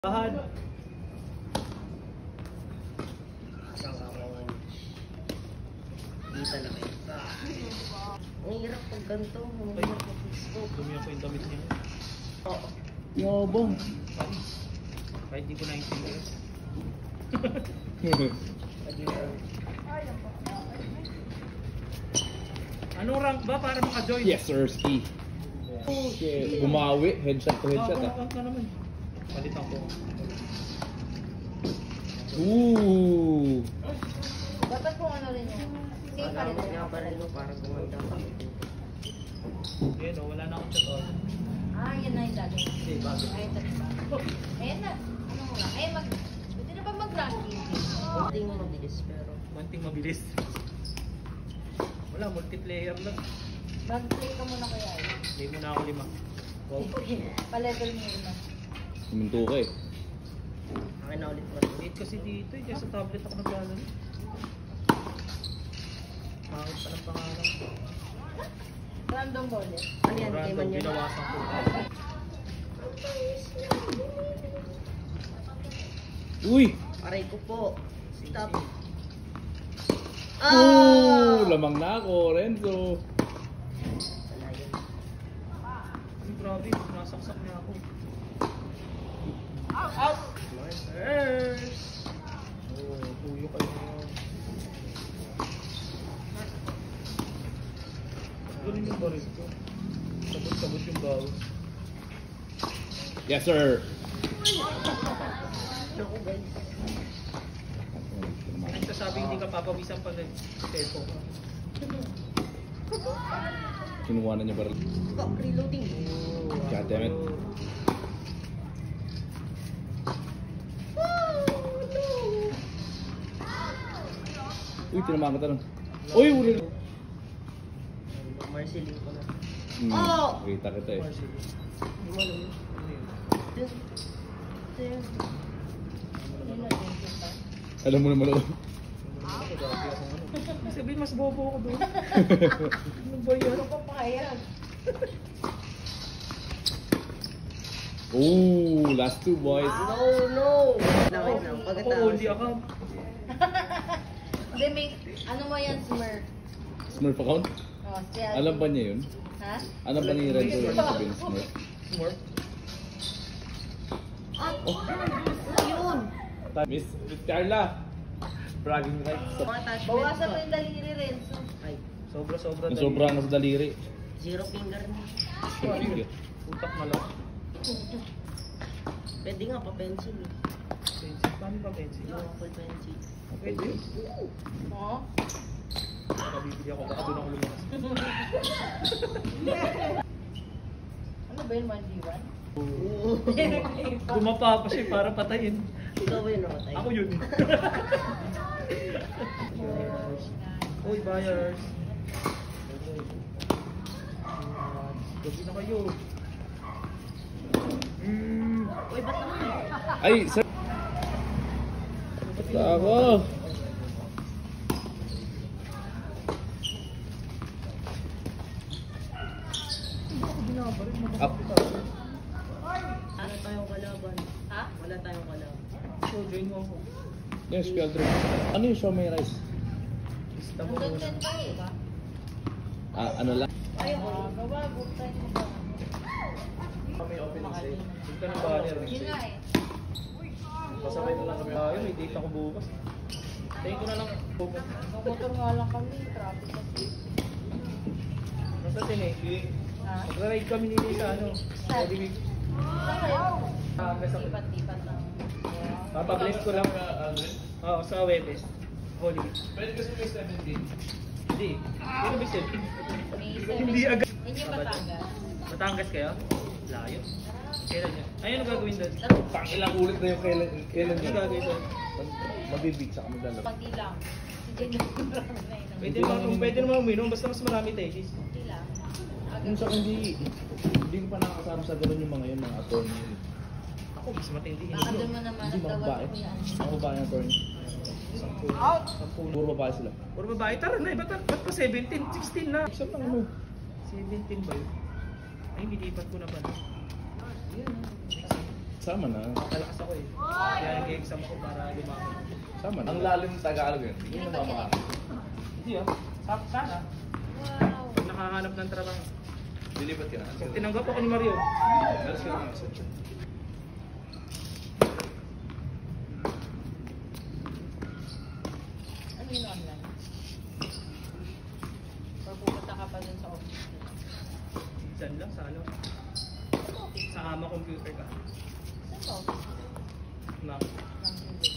Bahan. Dito na kayo. Ang hirap pag ganito. Ang hirap pag gusto. Dumi ako yung damit niya. Oo. Yabong. Kahit di ko naintindihan. Anong rank ba para maka-join? Yes, sir, ski. Okay, bumawi, headshot to headshot ah. Ka naman. Palitan ko. Ooh. Dapat kung ano rin yun. Safe pa rin. Alam niya pa rin para gumanda ka. Ayan o, wala na akong chat on. Ah, yan na yung dati. Hindi, bago. Ay, ito na. Ayan na. Ano mo lang? Ay, pwede na ba mag-ranking? Hindi mo mabilis pero. Manting mabilis. Wala, multiplayer lang. Mag-play ka muna kaya. Hindi mo na ako 5. Wow. Pa-level mo yun na. Suminto ka eh. Akin na ulit mo. Late kasi dito eh, kaya sa tablet ako naglalaro. Bakit pa ng pangalan ko? Random ball eh. Ano yan? Hindi man Random, yan. binawasan ko. Uy! Aray ko po. Stop. Oh, lamang na ako, Renzo. Wala yun. Ay, grabe, nasaksak niya ako. Out! Yes! Oh, tuyo kayo ngayon. Ganun yung baril ko. Sabot-sabot yung bawas. Yes, sir. Naku guys. Nagsasabi hindi ka papawisan pa rin. Tepo ka. Kinuha na niya baril. Fuck, reloading. God damn it. Uy, tinamaan ka tanong. Uy, uli. Marceline ko na. Oh! Kita kita eh. Marcel. Hindi mo alam yun. Ano yun? Dun. Dun. Yun na din kita. Alam mo naman ako. Ako, grabe ako ano. Ibig sabihin, mas bobo ako doon. Ano ba yan? Ano pa pahayag? Oh, last two boys. No, no. Wait lang. Oo, Pagkatapos. hindi ako. Hindi, may, ano mo yan, Smurf? Smurf account? Oh, siya. Alam ba niya yun? Ha? Alam ba ni Renzo yun sabihin Smurf? Smurf. Yun. Miss Carla. Bragging rights. Mga attachment Bawasan mo pa. yung daliri, Renzo. Ay, Sobra-sobra. Ang sobra na sa daliri. zero finger na. Utak malak. Pwede nga pa pencil eh. Pencil. Paano ba pencil? Yung apple pencil. Pwede. Oo. Baka bibili ako. Baka doon ako lumakas. Ano ba yun, 1v1? Gumapa pa siya para patayin. Ikaw ba yun namatay? Ako yun. Uy, buyers. Gabi na kayo. Uy, ba't naman? Ay, sir. Basta ako. Up. Wala tayong kalaban. Ha? Wala tayong kalaban. So, join mo ako. Yes, Pialdro. Ano yung show may rice? Lista mo Hanggang muna. 10 pa eh, ba? Ano lang? Ay, gawa, book tayo mo ba? Kami opening sale. Huwag ka ng banner. Yun nga eh. Pasabay na lang kami. Ayun, may date ako bukas. Tingin ko na lang. Motor nga lang kami, traffic kasi. Nasa eh. Ha? Magra-ride kami nila sa ano. Holy Week. Saan kayo? Kasi Lipat-lipat lang. papabless ko lang. Oo, sa Webes. Holy Week. Pwede kasi may 17. Hindi. Pero may selfie. May Hindi agad. Yun yung Batangas. Batangas kayo? Layo. Kailan yun? Ayun ang gagawin doon. Pang ilang ulit na yung kailan Ano yun? gagawin doon? Mabibig sa kami dalawa. Pati lang. Hindi na marami na yun. Pwede naman uminom, basta mas marami tesis. Pati lang. Yung sa hindi ko pa nakakasama sa ganun yung mga yun, mga attorney. Ako, mas matindi. Baka doon mo naman Hindi mga babae. ko yan. Mga babae ng attorney. Out! Puro babae sila. Puro babae. Tara na, ba't pa 17? 16 na. Isang lang ano. 17 ba yun? Ay, nilipat ko na ba? Yun. Sama na. Malakas ako eh. Kaya nag-exam ako para lumaban. Sama na. Ang lalim Tagalog yun. Hindi Sino na ba yan? mamakakit. Hindi ah. Sana. Wow. Pag nakahanap ng trabaho. Dilipat ka na. Pag tinanggap ako ni Mario. Alas ka na. Ano yun online? Or pupunta ka pa dun sa office? Diyan lang sa ano. Sa ama computer ka. Saan sa office? Na. Ng Google.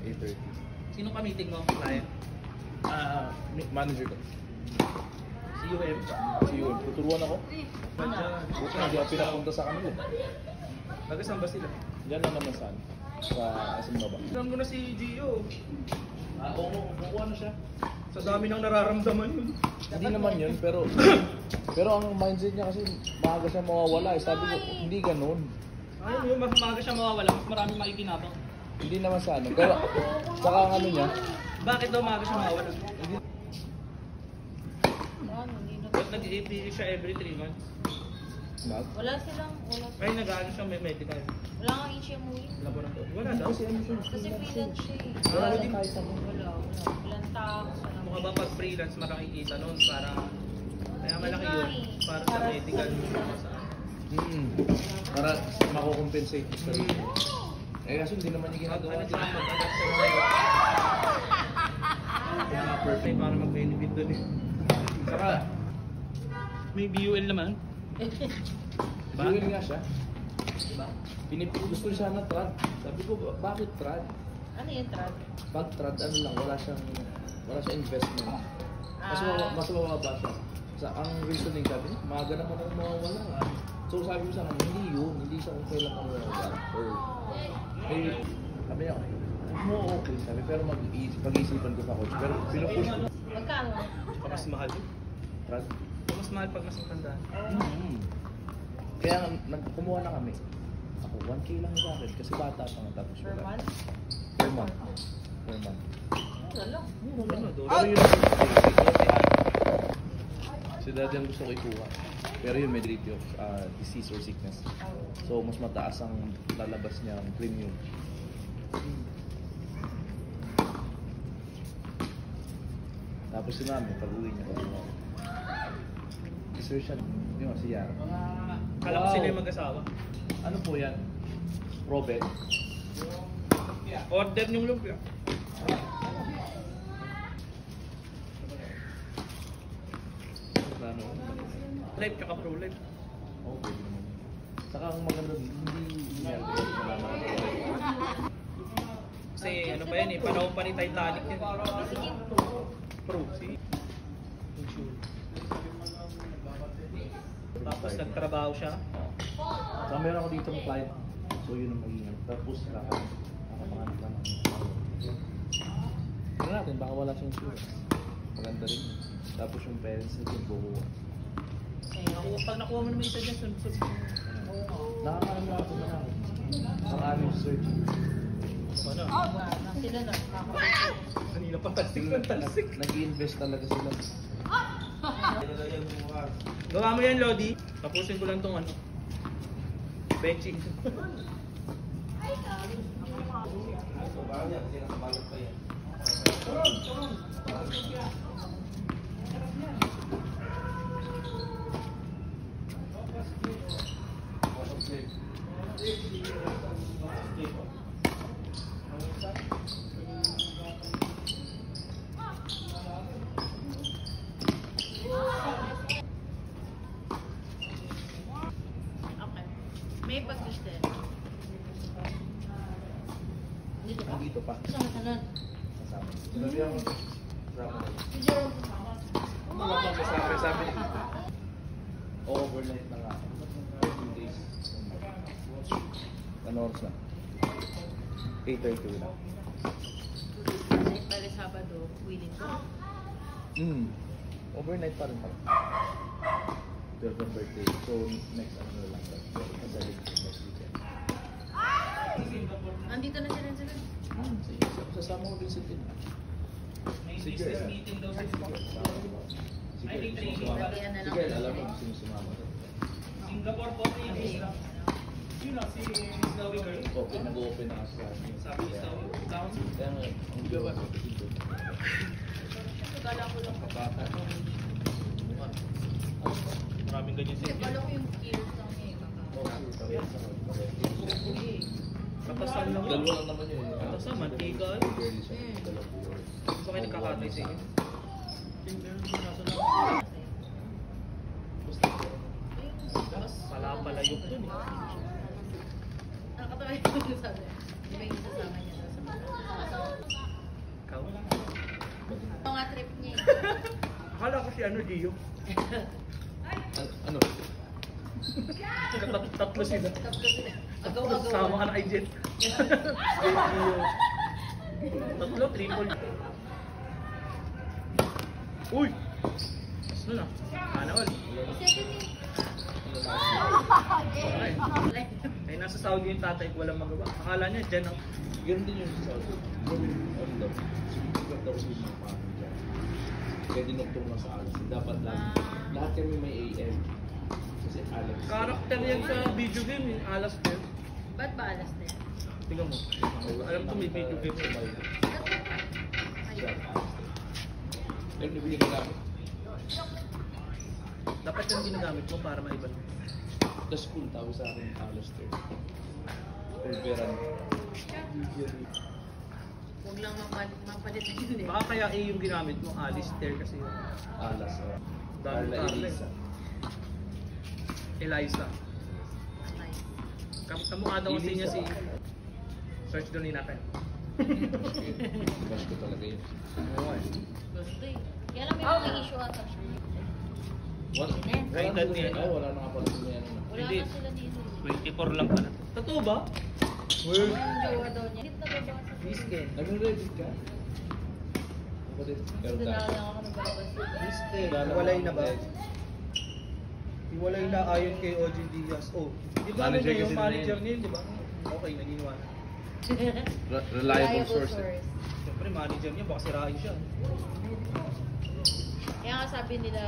8:30. Sino ka meeting mo? Client? Manager ko. Si UM. Si Yun. Tuturuan ako. Nandiyan. Buti hindi ako pinapunta sa kanila. Taga saan ba sila? Diyan lang naman saan. Sa SM Nova. Alam ko na si Gio. Oo, kukuha na siya. Sa dami ng nararamdaman yun. Hindi naman yun, pero ang mindset niya kasi maaga siya mawawala. Eh. Sabi ko, hindi ganun. Ayun yun, mas maaga siya mawawala. Mas maraming makikinabang. Hindi naman sa ano. Pero, saka ang ano niya, Bakit daw maaga siya mawawala? Ano, hindi na. Ba't nag-AP siya every 3 months? Wala silang, Ay, nag-aano siya may medical. wala kang HMOE. Laboratory. Wala daw. kasi ano siya, Kasi freelance siya eh. wala Ah, din kahit ano. Wala. Walang tax. Mukha ba pag freelance makakikita nun para kaya malaki Yun yun nga eh. para sa medical sa Para mako-compensate sa sarili. Eh kaso hindi naman niya ginagawa. ano siya mag-adapt sa mga yun. Kaya nga perfect para mag-benefit dun eh. Saka, May BUL naman. yun nga siya. Diba? Gusto niya sana trad. Sabi ko, bakit trad? Ano yung trad? Pag trad, ano lang, wala siyang investment. Mas, mas mababa siya. Ang reasoning sabi niya, maaga naman ako mawawala. So sabi ko sa kanya, hindi yun. Hindi siya kung kailan ako mawawala. Or, sabi niya, mo okay. Sabi, pero pag-iisipan ko pa coach. Pero pinupush ko. Magkano? Mas mahal yun. Trad. Mas mahal pag mas matanda. Kaya kumuha na kami. Ako, 1K lang sa akin kasi bata pa nga tapos Per wala. month? Per month. Per month. Wala lang. Ano, doon? Pero yun si daddy ang gusto ko ikuha. Pero yun may degree of disease or sickness. So mas mataas ang lalabas niya ang premium. Tapos si mami, pag uwi niya, research siya, yun si Yara. Kala ko sila yung mag-asawa. Ano po yan? Robet. Order yung lumpia. Ano? Life tsaka pro life. Oo, pwede naman. Saka ang maganda, hindi niya Kasi ano pa yan eh, panahon pa ni Titanic yan. Sige. Pro, see? Tapos nagtrabaho siya. Saka meron ako dito ng client. So yun ang magiging. Tapos nakapanganap lang. Tingnan natin, baka wala siyang insurance. Maganda rin. Tapos yung parents na yung bukuha. Pag nakuha mo naman isa dyan, sunod-sunod. Nakakaroon na ako na ako. Ang aming search. Ano? Sila na. Kanina pa tasik ng tasik. Nag-i-invest talaga sila. Gawa mo yan, Lodi. Tapusin ko lang tong ano. Benching. Okay. May pag-gusto. Dito pa? Dito pa. Saan kanan? Kasama. Sinabi ako. Kasama. Mga pang sabi ni Overnight na nga. 2 days. Ano oras na? 8:30 na. Pwede Sabado, willing ko. Overnight pa rin pala. 12 ang birthday. So next ano na lang. Kasi next weekend. Andito na sila sila. Sige. Sasama ko din si Tin. may Sige. business meeting daw sa Sige. I think training. Sige, alam mo sino sumama. Singapore po, 3 days lang. Open, nag-open na kasi. Sabi ni Snowy, down. Kaya nga, ang gawa ko dito. Kala ko lang. Bata. Maraming ganyan sa Kala ko yung skills lang niya eh. Katasal lang. Dalawa lang naman yun. Katasal, mantika. Barely siya. Dalawa. Gusto kayo nagkakatay sa inyo? Pala-palayok dun eh. Nakakatawa yung sabi. Di ba yung sasama niya sa Ikaw? Ito nga trip niya eh. Akala ko si ano, Gio. Ano? Tatlo sila. Tapos sila. Agaw-agaw. Sama ka na kay Jet. Jet, Gio. Tatlo, triple. Uy! Ano na? Sana all. Ay, nasa Saudi yung tatay ko, walang magawa. Akala niya, dyan ang... Ganun din yung sa gawin ano daw. Sigat daw yung mga pangin dyan. Kaya dinugtong na sa alas. Dapat lang. Lahat kami may AM. Kasi Alex. Karakter yan sa video game, yung Alas Fair. Ba't ba alas na yan? Tingnan mo. Alam ko may video game sa bayo. Siya. Pero nabigyan ka namin. Dapat yung ginagamit mo para maiba. The school tawag sa akin Alistair. Pulveran. Huwag lang mapalit na yun eh. Baka kaya A yung ginamit mo, Alistair kasi yun. Alas. Dami Carla Carla Elisa. Eliza. Nice. Kamukha daw kasi niya si... Search doon nila kayo. Bash ko talaga yun. Oo eh. Gusto eh. Kaya lang may mga issue ata siya. What? Rated niya. Wala na nga pala sila yan. Wala Hindi. na sila dito. 24 lang pala. Totoo ba? Yung jowa daw niya. Hit na ba ba? Misken. Nag-reddit ka? Ako din. Pero Doon na dahil. lang ako nagbabasa. Misken. Walay na ba? Iwalay na ayon kay OG Diaz. Oh, di ba ano Manager niya yung kasi manager nila niya, di ba? Okay, naging one. Reliable source. Siyempre, manager niya, baka sirain siya. Kaya nga sabi nila,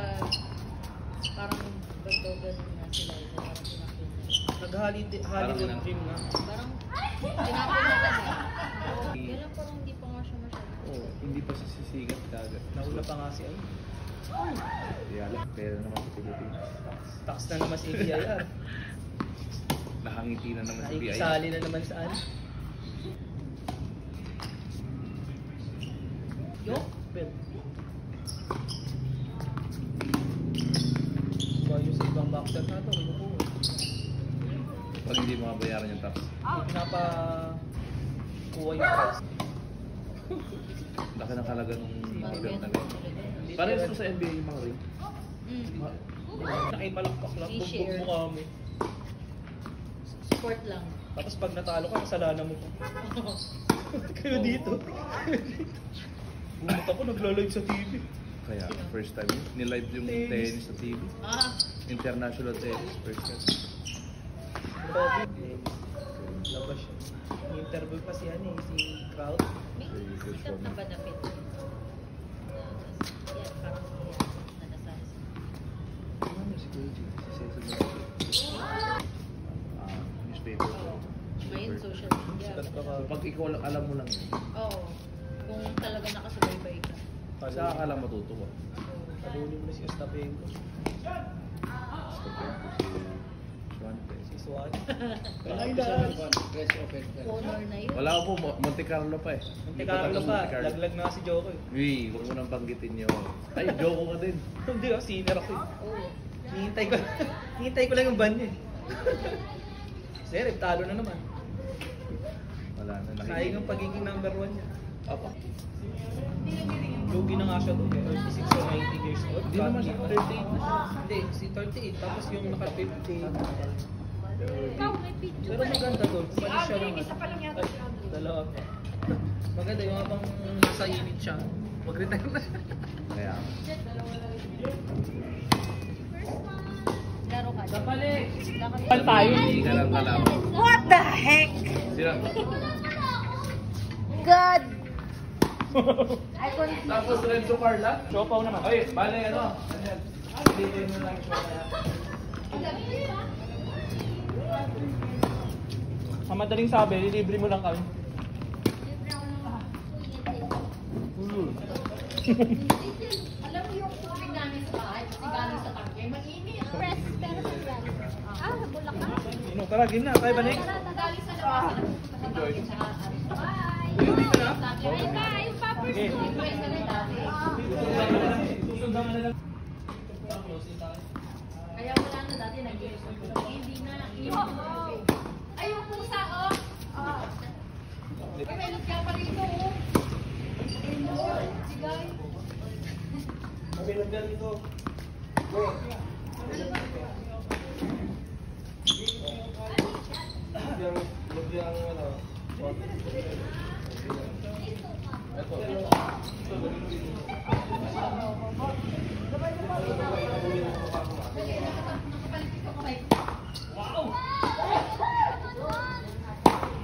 parang bagdogan na sila. Parang pinakita. Nag-Hollywood Parang dream nga. Parang tinapon na lang eh. Kaya lang parang hindi pa nga siya masyado. Oo, hindi pa sisigat kagad. Nauna pa nga si ay. Yala, pera naman sa Pilipinas. Tax na naman si ABIR. Nakangiti na naman sa BI. Nakikisali na naman saan. Yo? Ben. Bayo sa ibang boxer na ito. Ano po? Pag hindi makabayaran yung tax. Kuha yung price. Laki ng halaga nung Parang belt yan. na ganyan. Parehas to sa NBA yung mga ring. Nakipalakpak lang. Bugbog I-share. mukha mo. Sport lang. Tapos pag natalo ka, kasalanan mo pa. Kayo dito. Bumunta ko, nagla-live sa TV. Kaya first time yun. Nilive yung tennis sa TV. Ah, International tennis, first time. Grabe. Labas siya. May interview pa si si Kraut. may sikat na ba na pit? Yan, parang yan. Nanasali sa Ano si Koji? Si Cecil Monaco. Newspaper. ngayon, social media. Sikat ka ka. Pag ikaw lang, alam mo lang yun. Oo. Kung talaga nakasubaybay ka. Sa ka lang matutuwa. Palunin mo na si Ostapenko. Si Swan. Ay lang. Honor na yun. Wala po, Monte Carlo pa eh. Monte Carlo pa. Laglag na si Joko eh. Uy, huwag mo nang banggitin yun. Ay, Joko ka din. Hindi ah, senior ako eh. Oo. Hihintay ko lang yung ban niya eh. Sir, talo na naman. Wala na. Sayang ang pagiging number 1 niya. Apa? Lugi na nga siya doon. 36 or 90 years old. Hindi naman siya 38 na siya. Hindi, si 38. Tapos yung naka-50. Ikaw, may picture. Pero maganda doon. Kumalis siya naman. Ay, dalawa pa. Maganda yung habang nasa init siya. Mag-retire na siya. Kaya, Laro ka. Kapalik! Kapal tayo. hindi ka lang kalaban. What the heck? Sila, God! I couldn't. tapos Renzo Carla. Siopaw naman. Oy, bale ano? Ayan. Dito mo lang siya kaya. madaling sabi, lilibre mo lang kami. Libre ako ng Alam mo yung tubig namin sa bahay, kasi galing sa tangke, mainit. Press, pero sa yan. Bulacan. Ino, tara, game na. Tayo balik. Galing sa labas, sa tangke, tsaka Bye! Uwi ka na? Bye bye! Yung poppers Okay. ko. Price na rin dati. Susundan ka na lang. Kaya wala na dati, nag-iisip ko. Hindi na, ay, yung pusa, oh! Ay, may lutya pa rito, oh! Si Guy. Mabilang ka dito.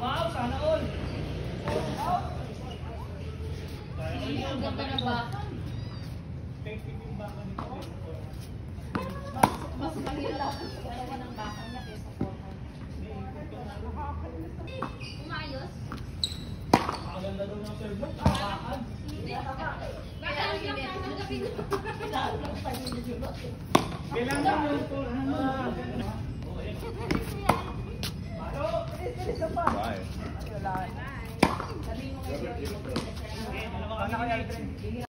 Wow, sana all. Hindi, ang ganda ng baka. Mas mahirap ang dalawa ng baka niya kaysa porta. Umayos? Ang ganda daw ng serve mo. Tapakan. Kaya ang hindi. Kailangan mo ito. Bye. Sabi mo kayo,